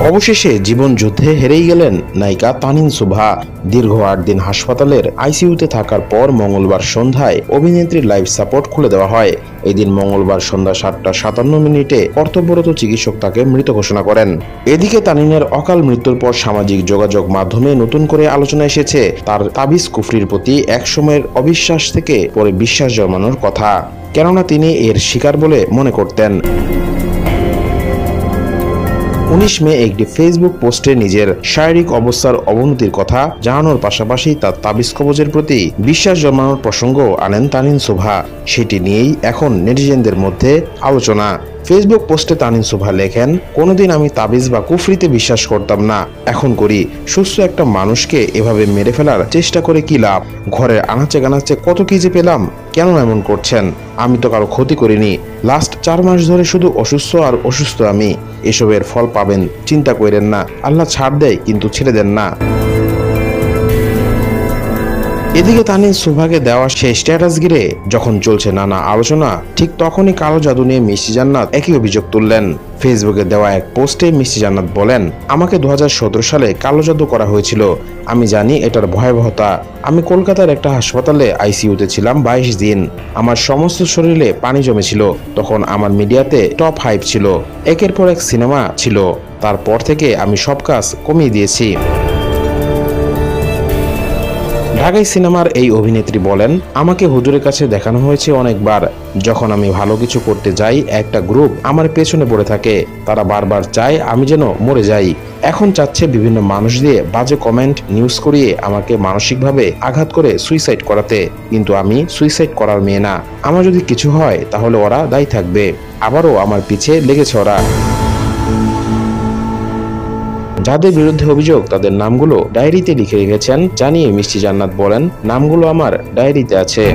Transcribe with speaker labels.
Speaker 1: অবশেষে জীবন যুদ্ধে হেরেই গেলেন নায়িকা তানিন সুভা। দীর্ঘ ৮ দিন হাসপাতালের আইসিইউতে থাকার পর মঙ্গলবার সন্ধ্যায় অভিনেত্রীর লাইফ সাপোর্ট খুলে দেওয়া হয়। এদিন মঙ্গলবার সন্ধ্যা ৭টা ৫৭ চিকিৎসক তাকে মৃত ঘোষণা করেন। এদিকে তানিনের অকাল মৃত্যুর পর সামাজিক যোগাযোগ মাধ্যমে নতুন করে আলোচনা এসেছে তার তাবিজ কুফরির প্রতি একসময়ের অবিশ্বাস থেকে পরে বিশ্বাস জন্মানোর কথা, কেননা তিনি এর শিকার বলে মনে করতেন। ১৯ মে একটি ফেসবুক পোস্টে নিজের শারীরিক অবস্থার অবনতির কথা জানানোর পাশাপাশি তার তাবিজ কবজের প্রতি বিশ্বাস জন্মানোর প্রসঙ্গ আনেন তানিন সুভা। সেটি নিয়েই এখন নেটিজেনদের মধ্যে আলোচনা। ফেসবুক পোস্টে তানিন সুভা লেখেন, কোনোদিন আমি তাবিজ বা কুফরিতে বিশ্বাস করতাম না, এখন করি। সুস্থ একটা মানুষকে এভাবে মেরে ফেলার চেষ্টা করে কি লাভ? ঘরের আনাচে গানাচে কত কি যে পেলাম, কেন এমন করছেন? আমি তো কারো ক্ষতি করিনি। লাস্ট ৪ মাস ধরে শুধু অসুস্থ আর অসুস্থ আমি। এসবের ফল পাবেন, চিন্তা করেন না। আল্লাহ ছাড় দেয় কিন্তু ছেড়ে দেন না। এদিকে তানিন সুভাকে দেওয়া সেই স্ট্যাটাস ঘিরে যখন চলছে নানা আলোচনা, ঠিক তখনই কালো জাদু নিয়ে মিষ্টি জান্নাত একই অভিযোগ তুললেন। ফেসবুকে দেওয়া এক পোস্টে মিষ্টি জান্নাত বলেন, আমাকে ২০১৭ সালে কালো জাদু করা হয়েছিল। আমি জানি এটার ভয়াবহতা। আমি কলকাতার একটা হাসপাতালে আইসিইউতে ছিলাম ২২ দিন। আমার সমস্ত শরীরে পানি জমেছিল। তখন আমার মিডিয়াতে টপ হাইপ ছিল, একের পর এক সিনেমা ছিল। তারপর থেকে আমি সব কাজ কমিয়ে দিয়েছি। ঢাকাই সিনেমার এই অভিনেত্রী বলেন, আমাকে হুজুরের কাছে দেখানো হয়েছে অনেকবার। যখন আমি ভালো কিছু করতে যাই, একটা গ্রুপ আমার পেছনে পড়ে থাকে। তারা বারবার চায় আমি যেন মরে যাই। এখন চাচ্ছে বিভিন্ন মানুষ দিয়ে বাজে কমেন্ট নিউজ করিয়ে আমাকে মানসিকভাবে আঘাত করে সুইসাইড করাতে। কিন্তু আমি সুইসাইড করার মেয়ে না। আমার যদি কিছু হয় তাহলে ওরা দায়ী থাকবে। আবারও আমার পিছে লেগেছে ওরা। যাদের বিরুদ্ধে অভিযোগ তাদের নামগুলো ডায়েরিতে লিখে রেখেছেন জানিয়ে মিষ্টি জান্নাত বলেন, নামগুলো আমার ডায়েরিতে আছে।